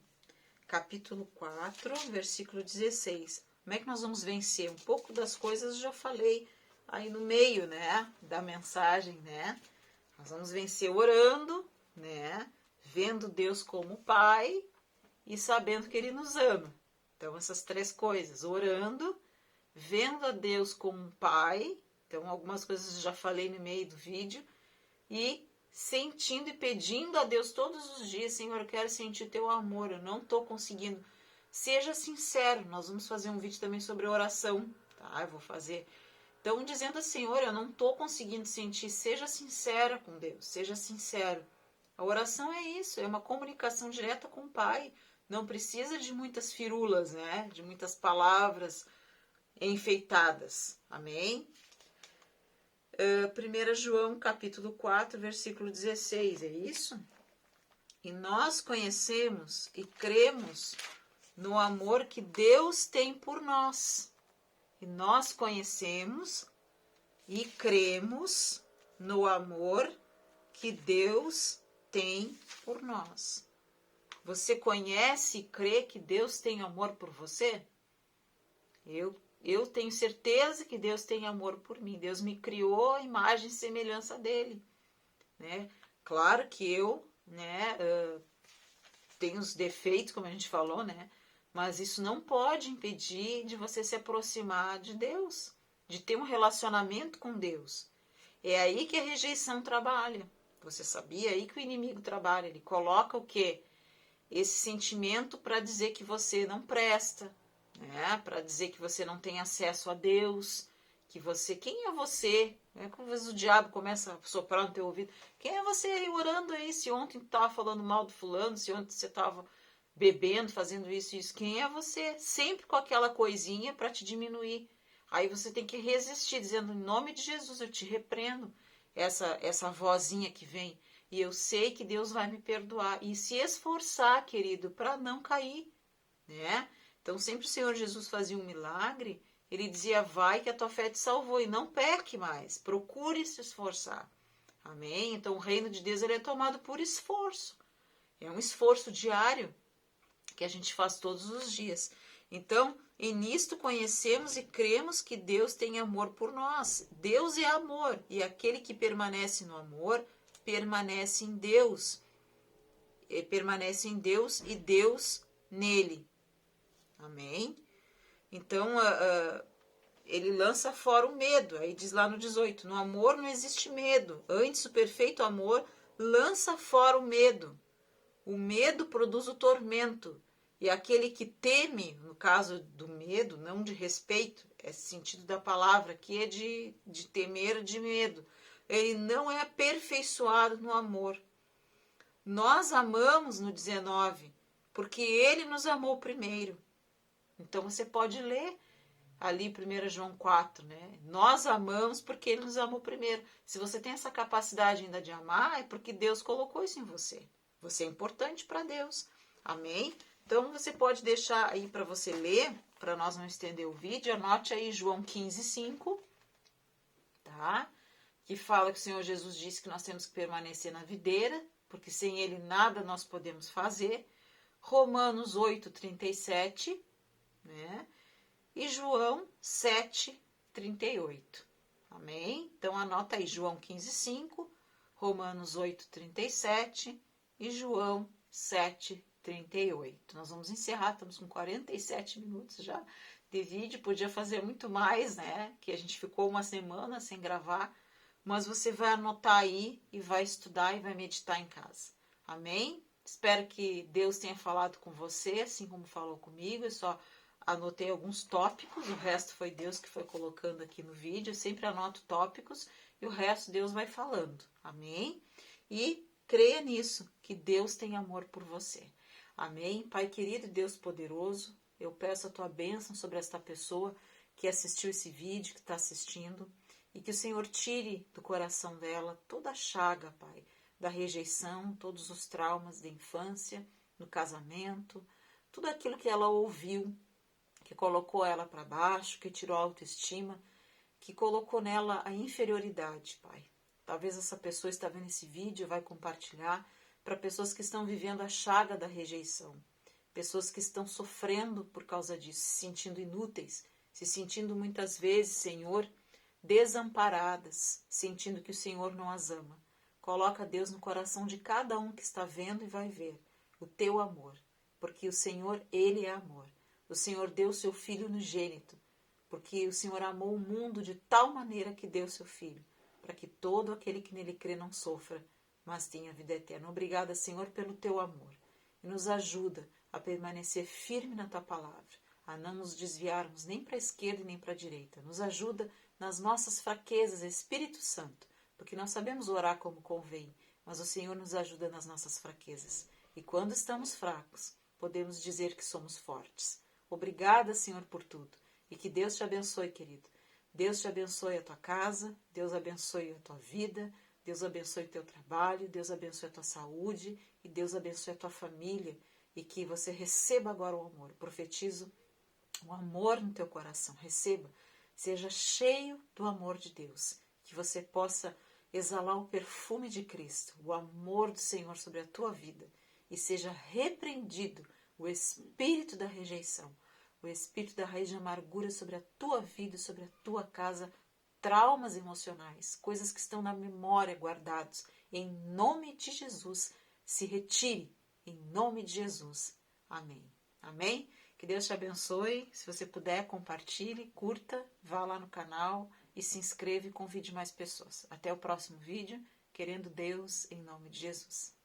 capítulo 4, versículo 16. Como é que nós vamos vencer? Um pouco das coisas eu já falei aí no meio, né? Da mensagem, né? Nós vamos vencer orando, né? Vendo Deus como Pai e sabendo que Ele nos ama. Então, essas três coisas. Orando, vendo a Deus como um Pai. Então, algumas coisas eu já falei no meio do vídeo. E sentindo e pedindo a Deus todos os dias: Senhor, eu quero sentir teu amor, eu não estou conseguindo. Seja sincero. Nós vamos fazer um vídeo também sobre oração, tá? Eu vou fazer. Então, dizendo assim: Senhor, eu não estou conseguindo sentir. Seja sincera com Deus, seja sincero. A oração é isso, é uma comunicação direta com o Pai. Não precisa de muitas firulas, né? De muitas palavras enfeitadas. Amém? 1 João capítulo 4, versículo 16, é isso? E nós conhecemos e cremos no amor que Deus tem por nós. E nós conhecemos e cremos no amor que Deus tem por nós. Você conhece e crê que Deus tem amor por você? Eu tenho certeza que Deus tem amor por mim. Deus me criou a imagem e semelhança dele, né? Claro que eu, né, tenho os defeitos, como a gente falou, né? Mas isso não pode impedir de você se aproximar de Deus, de ter um relacionamento com Deus. É aí que a rejeição trabalha. Você sabia aí que o inimigo trabalha? Ele coloca o quê? Esse sentimento para dizer que você não presta, né? Para dizer que você não tem acesso a Deus, que você, quem é você? Como às vezes o diabo começa a soprar no teu ouvido. Quem é você aí orando aí? Se ontem tu estava falando mal do fulano, se ontem você estava bebendo, fazendo isso e isso. Quem é você? Sempre com aquela coisinha para te diminuir. Aí você tem que resistir, dizendo, em nome de Jesus, eu te repreendo essa vozinha que vem. E eu sei que Deus vai me perdoar. E se esforçar, querido, para não cair, né? Então, sempre o Senhor Jesus fazia um milagre, ele dizia, vai que a tua fé te salvou. E não peque mais, procure se esforçar. Amém? Então, o reino de Deus ele é tomado por esforço. É um esforço diário que a gente faz todos os dias. Então, e nisto conhecemos e cremos que Deus tem amor por nós. Deus é amor, e aquele que permanece no amor, permanece em Deus. Permanece em Deus e Deus nele. Amém? Então, ele lança fora o medo. Aí diz lá no 18, no amor não existe medo. Antes, o perfeito amor lança fora o medo. O medo produz o tormento. E aquele que teme, no caso do medo, não de respeito, esse sentido da palavra, que é de temer, de medo. Ele não é aperfeiçoado no amor. Nós amamos no 19, porque ele nos amou primeiro. Então você pode ler ali 1 João 4, né? Nós amamos porque ele nos amou primeiro. Se você tem essa capacidade ainda de amar, é porque Deus colocou isso em você. Você é importante para Deus. Amém? Então você pode deixar aí para você ler, para nós não estender o vídeo, anote aí João 15:5, tá? Que fala que o Senhor Jesus disse que nós temos que permanecer na videira, porque sem ele nada nós podemos fazer. Romanos 8:37, né? E João 7:38. Amém? Então anota aí João 15:5, Romanos 8:37 e João 7:38. Nós vamos encerrar, estamos com 47 minutos já de vídeo, podia fazer muito mais, né? Que a gente ficou uma semana sem gravar, mas você vai anotar aí e vai estudar e vai meditar em casa. Amém? Espero que Deus tenha falado com você, assim como falou comigo. Eu só anotei alguns tópicos, o resto foi Deus que foi colocando aqui no vídeo. Eu sempre anoto tópicos e o resto Deus vai falando. Amém? E creia nisso, que Deus tem amor por você. Amém? Pai querido e Deus poderoso, eu peço a tua bênção sobre esta pessoa que assistiu esse vídeo, que está assistindo, e que o Senhor tire do coração dela toda a chaga, Pai, da rejeição, todos os traumas da infância, no casamento, tudo aquilo que ela ouviu, que colocou ela para baixo, que tirou a autoestima, que colocou nela a inferioridade, Pai. Talvez essa pessoa está vendo esse vídeo e vai compartilhar para pessoas que estão vivendo a chaga da rejeição, pessoas que estão sofrendo por causa disso, se sentindo inúteis, se sentindo muitas vezes, Senhor, desamparadas, sentindo que o Senhor não as ama. Coloca Deus no coração de cada um que está vendo e vai ver o teu amor, porque o Senhor, Ele é amor. O Senhor deu o seu Filho unigênito, porque o Senhor amou o mundo de tal maneira que deu o seu Filho, para que todo aquele que nele crê não sofra, mas tenha vida eterna. Obrigada, Senhor, pelo teu amor. E nos ajuda a permanecer firme na tua palavra, a não nos desviarmos nem para a esquerda e nem para a direita. Nos ajuda nas nossas fraquezas, Espírito Santo, porque nós sabemos orar como convém, mas o Senhor nos ajuda nas nossas fraquezas. E quando estamos fracos, podemos dizer que somos fortes. Obrigada, Senhor, por tudo. E que Deus te abençoe, querido. Deus te abençoe a tua casa, Deus abençoe a tua vida, Deus abençoe o teu trabalho, Deus abençoe a tua saúde e Deus abençoe a tua família. E que você receba agora o amor. Profetizo o amor no teu coração. Receba. Seja cheio do amor de Deus, que você possa exalar o perfume de Cristo, o amor do Senhor sobre a tua vida, e seja repreendido o espírito da rejeição, o espírito da raiz de amargura sobre a tua vida, sobre a tua casa, traumas emocionais, coisas que estão na memória guardados. Em nome de Jesus, se retire. Em nome de Jesus. Amém. Amém? Que Deus te abençoe. Se você puder, compartilhe, curta, vá lá no canal e se inscreva e convide mais pessoas. Até o próximo vídeo. Querendo Deus, em nome de Jesus.